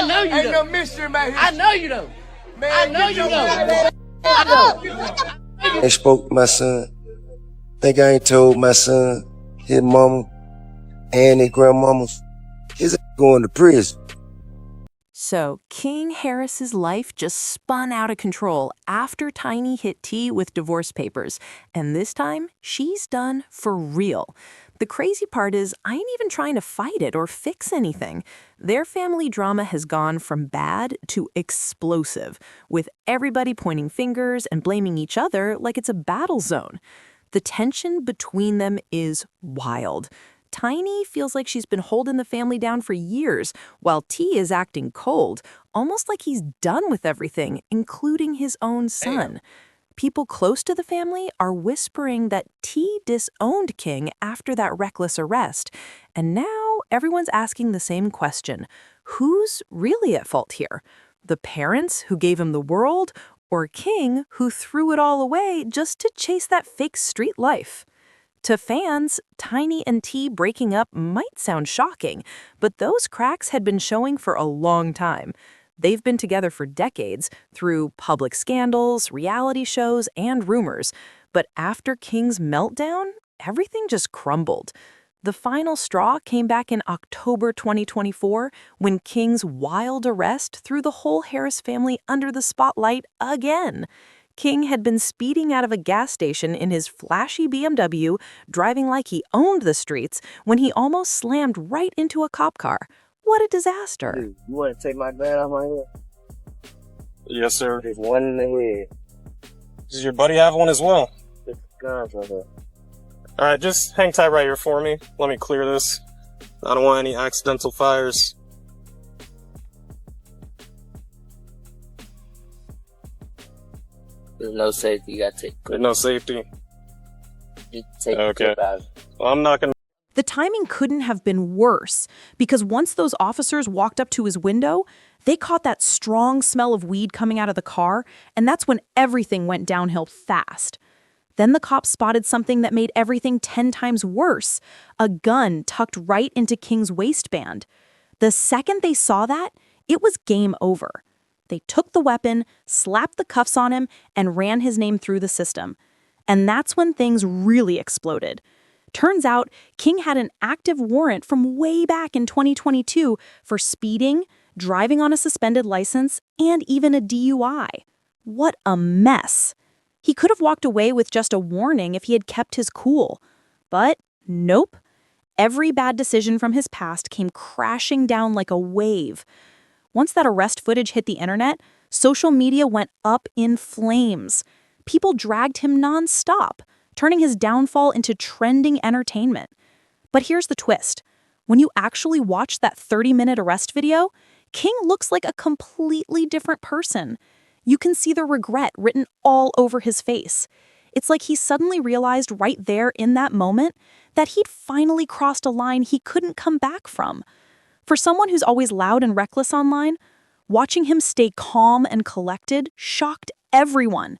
I know you don't. Ain't no mystery about here. I know you don't. Man, I know you don't. I know. I spoke to my son. Think I ain't told my son, his mama, and his grandmama's, his going to prison. So, King Harris's life just spun out of control after Tiny hit T with divorce papers. And this time, she's done for real. The crazy part is, I ain't even trying to fight it or fix anything. Their family drama has gone from bad to explosive, with everybody pointing fingers and blaming each other like it's a battle zone. The tension between them is wild. Tiny feels like she's been holding the family down for years, while T is acting cold, almost like he's done with everything, including his own son. People close to the family are whispering that T disowned King after that reckless arrest. And now everyone's asking the same question. Who's really at fault here? The parents who gave him the world, or King who threw it all away just to chase that fake street life? To fans, Tiny and T breaking up might sound shocking, but those cracks had been showing for a long time. They've been together for decades through public scandals, reality shows, and rumors. But after King's meltdown, everything just crumbled. The final straw came back in October 2024 when King's wild arrest threw the whole Harris family under the spotlight again. King had been speeding out of a gas station in his flashy BMW, driving like he owned the streets, when he almost slammed right into a cop car. What a disaster. Dude, you want to take my gun off my head? Yes, sir. There's one in the head. Does your buddy have one as well? There's guns right there. Alright, just hang tight right here for me. Let me clear this. I don't want any accidental fires. There's no safety. You gotta take There's no safety. You take Okay. out. Well, I'm not gonna. The timing couldn't have been worse, because once those officers walked up to his window, they caught that strong smell of weed coming out of the car, and that's when everything went downhill fast. Then the cops spotted something that made everything 10 times worse, a gun tucked right into King's waistband. The second they saw that, it was game over. They took the weapon, slapped the cuffs on him, and ran his name through the system. And that's when things really exploded. Turns out, King had an active warrant from way back in 2022 for speeding, driving on a suspended license, and even a DUI. What a mess. He could have walked away with just a warning if he had kept his cool. But nope. Every bad decision from his past came crashing down like a wave. Once that arrest footage hit the internet, social media went up in flames. People dragged him nonstop, turning his downfall into trending entertainment. But here's the twist. When you actually watch that 30-minute arrest video, King looks like a completely different person. You can see the regret written all over his face. It's like he suddenly realized right there in that moment that he'd finally crossed a line he couldn't come back from. For someone who's always loud and reckless online, watching him stay calm and collected shocked everyone.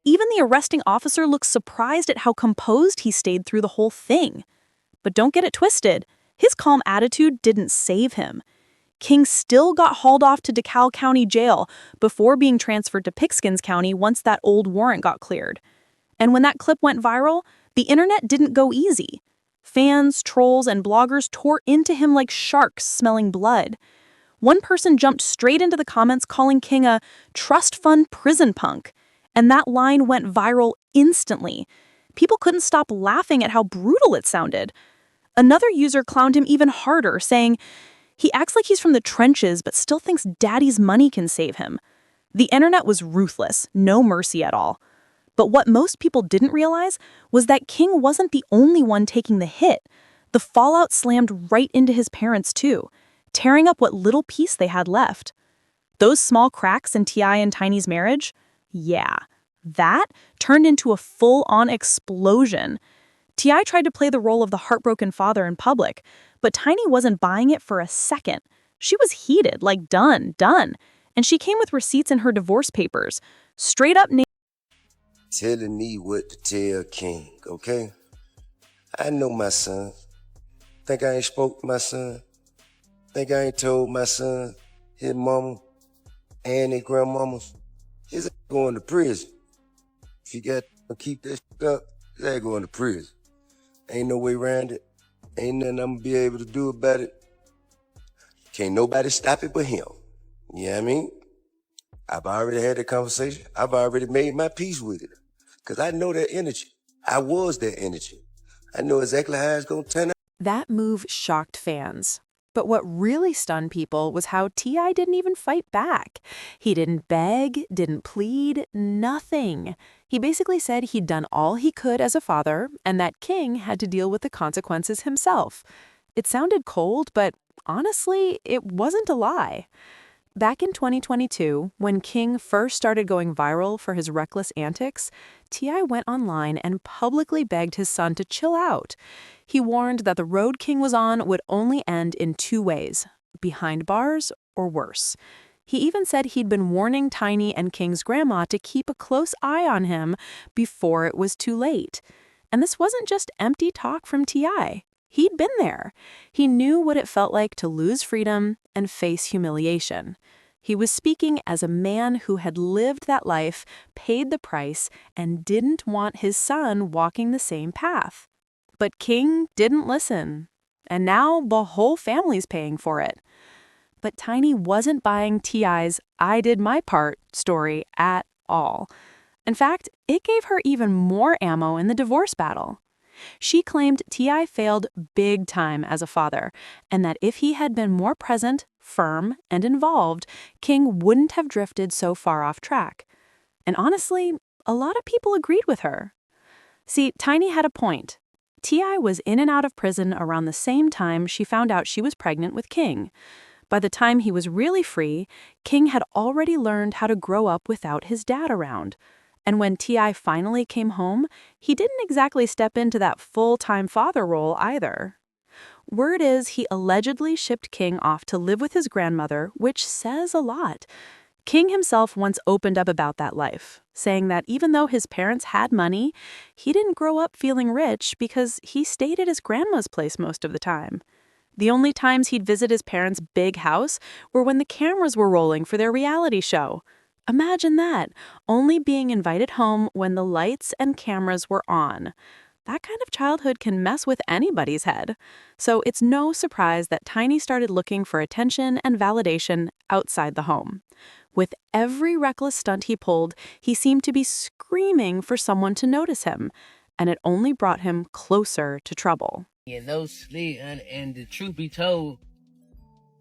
Even the arresting officer looked surprised at how composed he stayed through the whole thing. But don't get it twisted. His calm attitude didn't save him. King still got hauled off to DeKalb County Jail before being transferred to Pickskins County once that old warrant got cleared. And when that clip went viral, the internet didn't go easy. Fans, trolls, and bloggers tore into him like sharks smelling blood. One person jumped straight into the comments calling King a trust fund prison punk, and that line went viral instantly. People couldn't stop laughing at how brutal it sounded. Another user clowned him even harder, saying, "He acts like he's from the trenches but still thinks daddy's money can save him." The internet was ruthless, no mercy at all. But what most people didn't realize was that King wasn't the only one taking the hit. The fallout slammed right into his parents too, tearing up what little peace they had left. Those small cracks in T.I. and Tiny's marriage? Yeah, that turned into a full-on explosion. T.I. tried to play the role of the heartbroken father in public, but Tiny wasn't buying it for a second. She was heated, like done. And she came with receipts in her divorce papers. Straight up Telling me what to tell King, okay? I know my son. Think I ain't spoke to my son? Think I ain't told my son, his mama, and his grandmamas, his ass going to prison. If he got to keep that shit up, his ass going to prison. Ain't no way around it. Ain't nothing I'm gonna be able to do about it. Can't nobody stop it but him. You know what I mean? I've already had that conversation. I've already made my peace with it. Because I know that energy. I was that energy. I know exactly how it's going to turn out. That move shocked fans. But what really stunned people was how T.I. didn't even fight back. He didn't beg, didn't plead, nothing. He basically said he'd done all he could as a father and that King had to deal with the consequences himself. It sounded cold, but honestly, it wasn't a lie. Back in 2022, when King first started going viral for his reckless antics, T.I. went online and publicly begged his son to chill out. He warned that the road King was on would only end in two ways: behind bars or worse. He even said he'd been warning Tiny and King's grandma to keep a close eye on him before it was too late. And this wasn't just empty talk from T.I. He'd been there. He knew what it felt like to lose freedom and face humiliation. He was speaking as a man who had lived that life, paid the price, and didn't want his son walking the same path. But King didn't listen, and now the whole family's paying for it. But Tiny wasn't buying T.I.'s "I did my part" story at all. In fact, it gave her even more ammo in the divorce battle. She claimed T.I. failed big time as a father, and that if he had been more present, firm, and involved, King wouldn't have drifted so far off track. And honestly, a lot of people agreed with her. See, Tiny had a point. T.I. was in and out of prison around the same time she found out she was pregnant with King. By the time he was really free, King had already learned how to grow up without his dad around. And when T.I. finally came home, he didn't exactly step into that full-time father role either. Word is he allegedly shipped King off to live with his grandmother, which says a lot. King himself once opened up about that life, saying that even though his parents had money, he didn't grow up feeling rich because he stayed at his grandma's place most of the time. The only times he'd visit his parents' big house were when the cameras were rolling for their reality show. Imagine that, only being invited home when the lights and cameras were on. That kind of childhood can mess with anybody's head. So it's no surprise that Tiny started looking for attention and validation outside the home. With every reckless stunt he pulled, he seemed to be screaming for someone to notice him, and it only brought him closer to trouble. Yeah, no sleep, and the truth be told,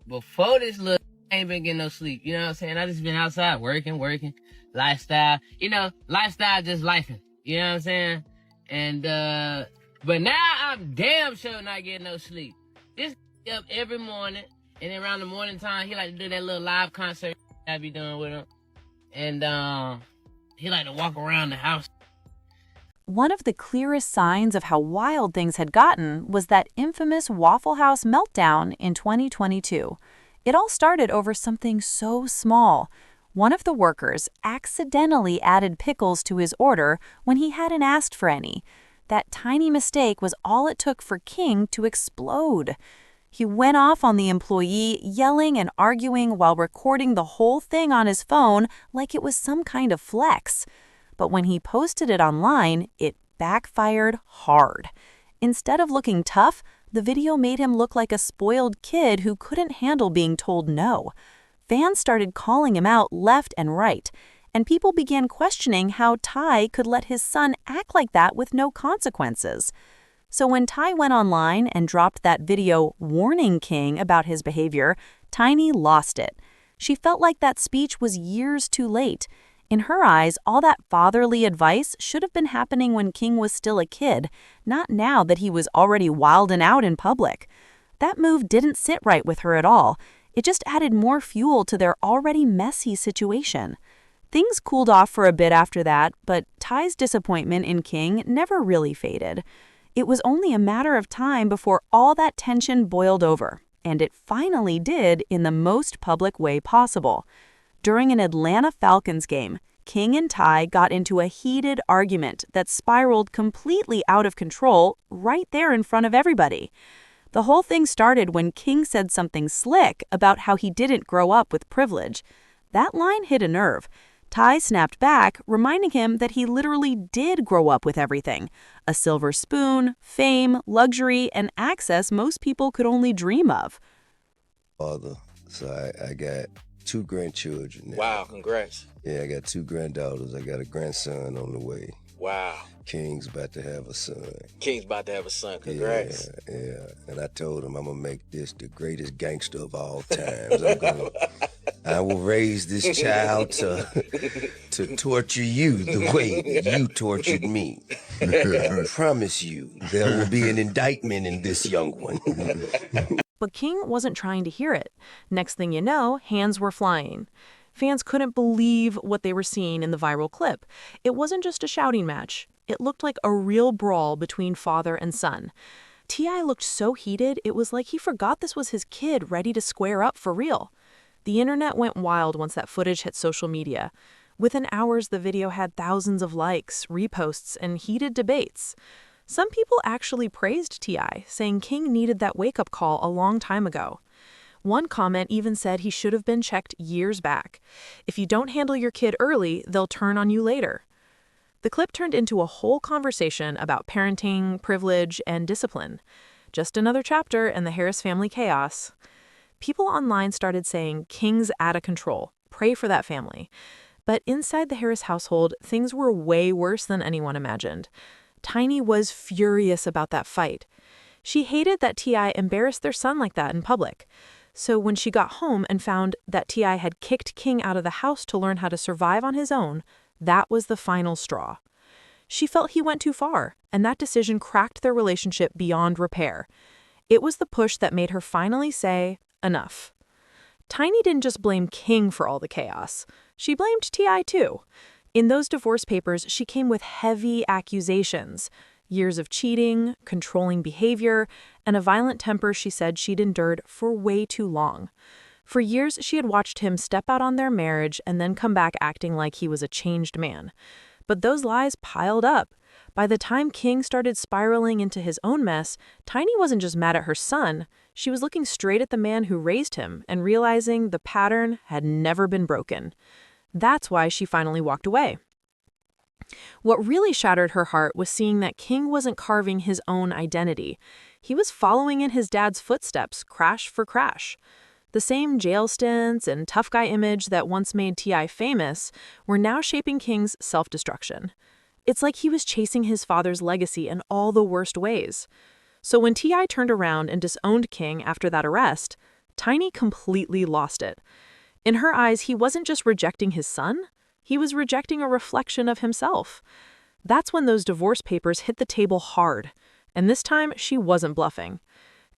before this little I ain't been getting no sleep. You know what I'm saying? I just been outside working, lifestyle. You know, lifestyle just lifing. You know what I'm saying? And but now I'm damn sure not getting no sleep. This up every morning, and then around the morning time, he like to do that little live concert I be doing with him, and he like to walk around the house. One of the clearest signs of how wild things had gotten was that infamous Waffle House meltdown in 2022. It all started over something so small. One of the workers accidentally added pickles to his order when he hadn't asked for any. That tiny mistake was all it took for King to explode. He went off on the employee, yelling and arguing while recording the whole thing on his phone like it was some kind of flex. But when he posted it online, it backfired hard. Instead of looking tough, the video made him look like a spoiled kid who couldn't handle being told no. Fans started calling him out left and right, and people began questioning how Ty could let his son act like that with no consequences. So when Ty went online and dropped that video warning King about his behavior, Tiny lost it. She felt like that speech was years too late. In her eyes, all that fatherly advice should have been happening when King was still a kid, not now that he was already wilding out in public. That move didn't sit right with her at all. It just added more fuel to their already messy situation. Things cooled off for a bit after that, but Ty's disappointment in King never really faded. It was only a matter of time before all that tension boiled over, and it finally did in the most public way possible. During an Atlanta Falcons game, King and Ty got into a heated argument that spiraled completely out of control right there in front of everybody. The whole thing started when King said something slick about how he didn't grow up with privilege. That line hit a nerve. Ty snapped back, reminding him that he literally did grow up with everything. A silver spoon, fame, luxury, and access most people could only dream of. Father, so I got 2 grandchildren now. Wow, congrats. Yeah, I got 2 granddaughters. I got a grandson on the way. Wow. King's about to have a son. King's about to have a son. Congrats. Yeah. And I told him I'm gonna make this the greatest gangster of all times. I will raise this child to torture you the way you tortured me. I promise you, there will be an indictment in this young one. But King wasn't trying to hear it. Next thing you know, hands were flying. Fans couldn't believe what they were seeing in the viral clip. It wasn't just a shouting match. It looked like a real brawl between father and son. T.I. looked so heated, it was like he forgot this was his kid ready to square up for real. The internet went wild once that footage hit social media. Within hours, the video had thousands of likes, reposts, and heated debates. Some people actually praised T.I., saying King needed that wake-up call a long time ago. One comment even said he should have been checked years back. If you don't handle your kid early, they'll turn on you later. The clip turned into a whole conversation about parenting, privilege, and discipline. Just another chapter in the Harris family chaos. People online started saying, King's out of control. Pray for that family. But inside the Harris household, things were way worse than anyone imagined. Tiny was furious about that fight. She hated that T.I. embarrassed their son like that in public. So when she got home and found that T.I. had kicked King out of the house to learn how to survive on his own, that was the final straw. She felt he went too far, and that decision cracked their relationship beyond repair. It was the push that made her finally say, enough. Tiny didn't just blame King for all the chaos. She blamed T.I. too. In those divorce papers, she came with heavy accusations. Years of cheating, controlling behavior, and a violent temper she said she'd endured for way too long. For years, she had watched him step out on their marriage and then come back acting like he was a changed man. But those lies piled up. By the time King started spiraling into his own mess, Tiny wasn't just mad at her son. She was looking straight at the man who raised him and realizing the pattern had never been broken. That's why she finally walked away. What really shattered her heart was seeing that King wasn't carving his own identity. He was following in his dad's footsteps, crash for crash. The same jail stints and tough guy image that once made T.I. famous were now shaping King's self-destruction. It's like he was chasing his father's legacy in all the worst ways. So when T.I. turned around and disowned King after that arrest, Tiny completely lost it. In her eyes, he wasn't just rejecting his son. He was rejecting a reflection of himself. That's when those divorce papers hit the table hard. And this time, she wasn't bluffing.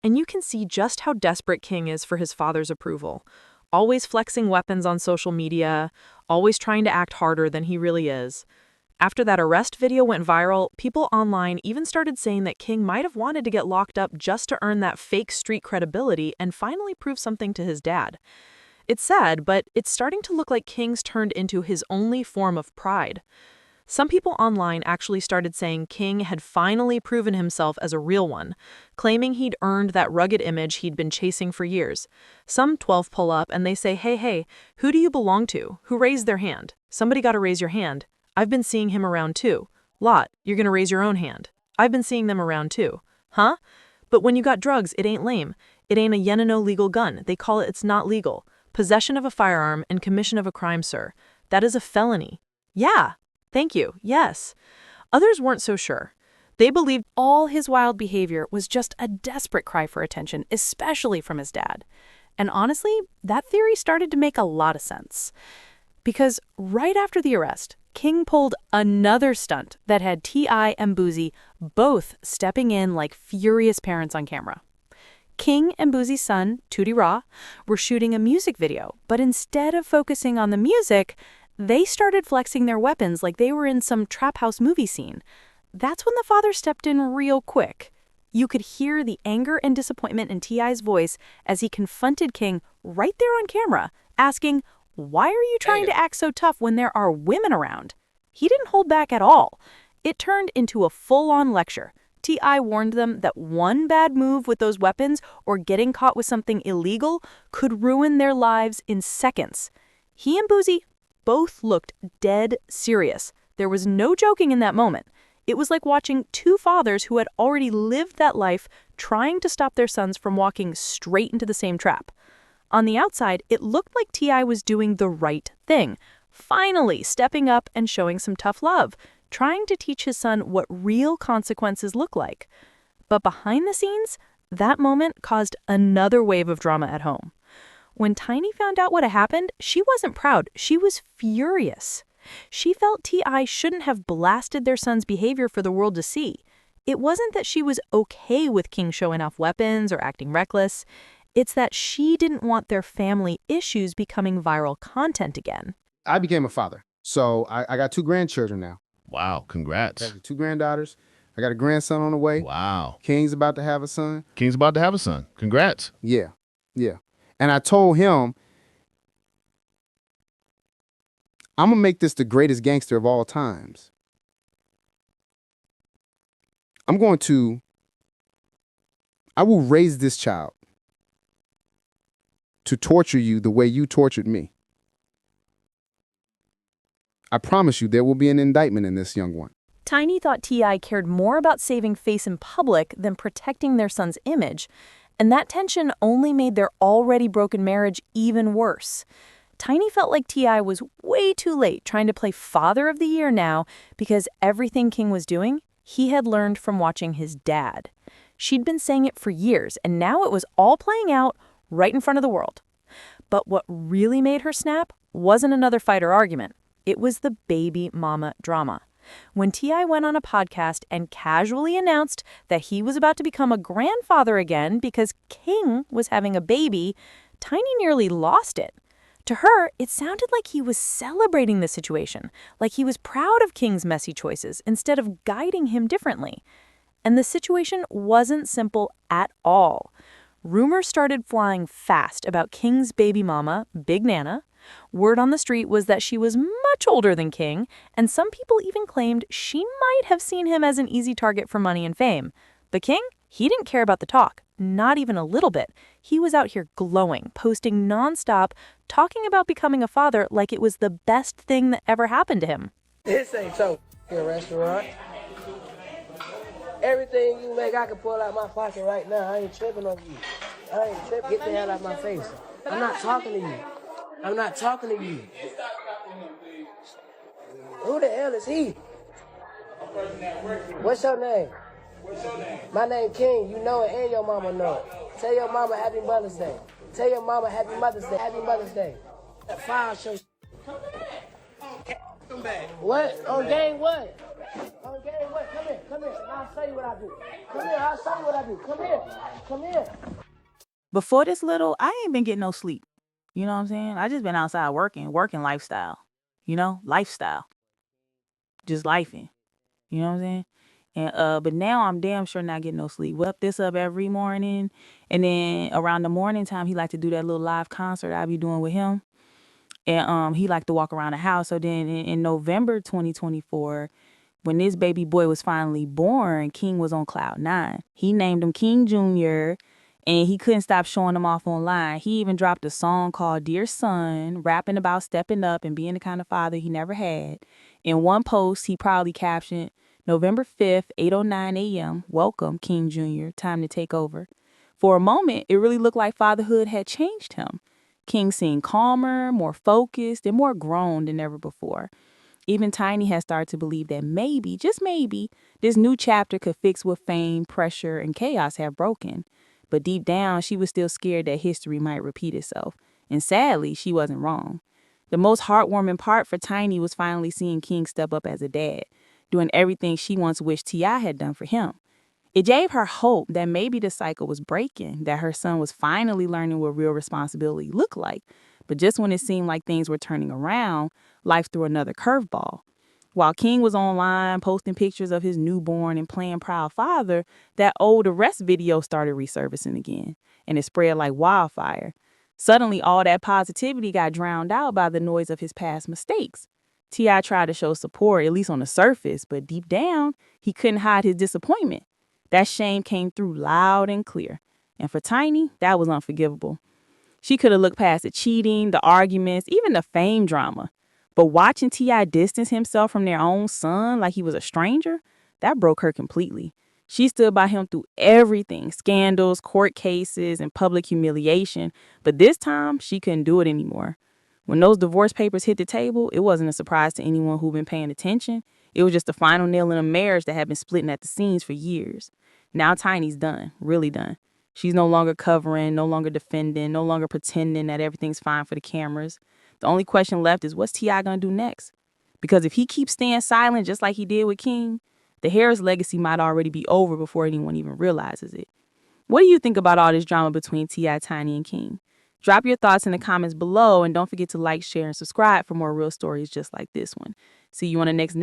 And you can see just how desperate King is for his father's approval. Always flexing weapons on social media, always trying to act harder than he really is. After that arrest video went viral, people online even started saying that King might have wanted to get locked up just to earn that fake street credibility and finally prove something to his dad. It's sad, but it's starting to look like King's turned into his only form of pride. Some people online actually started saying King had finally proven himself as a real one, claiming he'd earned that rugged image he'd been chasing for years. Some 12 pull up and they say, hey, who do you belong to? Who raised their hand? Somebody got to raise your hand. I've been seeing him around too. Lot, you're going to raise your own hand. I've been seeing them around too. Huh? But when you got drugs, it ain't lame. It ain't a yen-no legal gun. They call it it's not legal. Possession of a firearm and commission of a crime, sir. That is a felony. Yeah. Thank you. Yes. Others weren't so sure. They believed all his wild behavior was just a desperate cry for attention, especially from his dad. And honestly, that theory started to make a lot of sense. Because right after the arrest, King pulled another stunt that had T.I. and Boosie both stepping in like furious parents on camera. King and Boosie's son, Tootie Raw, were shooting a music video, but instead of focusing on the music, they started flexing their weapons like they were in some trap house movie scene. That's when the father stepped in real quick. You could hear the anger and disappointment in T.I.'s voice as he confronted King right there on camera, asking, "Why are you trying to act so tough when there are women around?" He didn't hold back at all. It turned into a full-on lecture. T.I. warned them that one bad move with those weapons or getting caught with something illegal could ruin their lives in seconds. He and Boozy both looked dead serious. There was no joking in that moment. It was like watching two fathers who had already lived that life trying to stop their sons from walking straight into the same trap. On the outside, it looked like T.I. was doing the right thing, finally stepping up and showing some tough love, trying to teach his son what real consequences look like. But behind the scenes, that moment caused another wave of drama at home. When Tiny found out what had happened, she wasn't proud. She was furious. She felt T.I. shouldn't have blasted their son's behavior for the world to see. It wasn't that she was okay with King showing off weapons or acting reckless. It's that she didn't want their family issues becoming viral content again. I became a father, so I got 2 grandchildren now. Wow, congrats. I got 2 granddaughters. I got a grandson on the way. Wow. King's about to have a son. King's about to have a son. Congrats. Yeah. And I told him, I'm going to make this the greatest gangster of all times. I will raise this child to torture you the way you tortured me. I promise you there will be an indictment in this young one. Tiny thought T.I. cared more about saving face in public than protecting their son's image, and that tension only made their already broken marriage even worse. Tiny felt like T.I. was way too late trying to play Father of the Year now because everything King was doing, he had learned from watching his dad. She'd been saying it for years, and now it was all playing out right in front of the world. But what really made her snap wasn't another fight or argument. It was the baby mama drama. When T.I. went on a podcast and casually announced that he was about to become a grandfather again because King was having a baby, Tiny nearly lost it. To her, it sounded like he was celebrating the situation, like he was proud of King's messy choices instead of guiding him differently. And the situation wasn't simple at all. Rumors started flying fast about King's baby mama, Big Nana. Word on the street was that she was much older than King, and some people even claimed she might have seen him as an easy target for money and fame. But King, he didn't care about the talk, not even a little bit. He was out here glowing, posting nonstop, talking about becoming a father like it was the best thing that ever happened to him. This ain't so a restaurant. Everything you make, I can pull out my pocket right now. I ain't tripping on you. I ain't tripping. Get the hell out of my face. I'm not talking to you. I'm not talking to you. Who the hell is he? What's your name? My name King. You know it and your mama know it. Tell your mama Happy Mother's Day. Tell your mama Happy Mother's Day. Happy Mother's Day. File show. What? On game what? On game what? Come here. Come here. I'll show you what I do. Come here. I'll show you what I do. Come here. Come here. Before this little, I ain't been getting no sleep. You know what I'm saying? I just been outside working lifestyle. Lifestyle. Just lifing. You know what I'm saying? And but now I'm damn sure not getting no sleep. We up every morning, and then around the morning time he like to do that little live concert I be doing with him. And he like to walk around the house. So then in November 2024, when this baby boy was finally born, King was on cloud 9. He named him King Jr., and he couldn't stop showing him off online. He even dropped a song called Dear Son, rapping about stepping up and being the kind of father he never had. In one post, he proudly captioned, November 5th, 8:09 a.m., welcome, King Jr., time to take over. For a moment, it really looked like fatherhood had changed him. King seemed calmer, more focused, and more grown than ever before. Even Tiny had started to believe that maybe, just maybe, this new chapter could fix what fame, pressure, and chaos have broken. But deep down, she was still scared that history might repeat itself. And sadly, she wasn't wrong. The most heartwarming part for Tiny was finally seeing King step up as a dad, doing everything she once wished T.I. had done for him. It gave her hope that maybe the cycle was breaking, that her son was finally learning what real responsibility looked like. But just when it seemed like things were turning around, life threw another curveball. While King was online posting pictures of his newborn and playing proud father, that old arrest video started resurfacing again, and it spread like wildfire. Suddenly, all that positivity got drowned out by the noise of his past mistakes. T.I. tried to show support, at least on the surface, but deep down, he couldn't hide his disappointment. That shame came through loud and clear. And for Tiny, that was unforgivable. She could have looked past the cheating, the arguments, even the fame drama. But watching T.I. distance himself from their own son like he was a stranger, that broke her completely. She stood by him through everything, scandals, court cases, and public humiliation. But this time, she couldn't do it anymore. When those divorce papers hit the table, it wasn't a surprise to anyone who'd been paying attention. It was just the final nail in a marriage that had been splitting at the seams for years. Now Tiny's done, really done. She's no longer covering, no longer defending, no longer pretending that everything's fine for the cameras. The only question left is what's T.I. gonna do next? Because if he keeps staying silent just like he did with King, the Harris legacy might already be over before anyone even realizes it. What do you think about all this drama between T.I., Tiny, and King? Drop your thoughts in the comments below, and don't forget to like, share, and subscribe for more real stories just like this one. See you on the next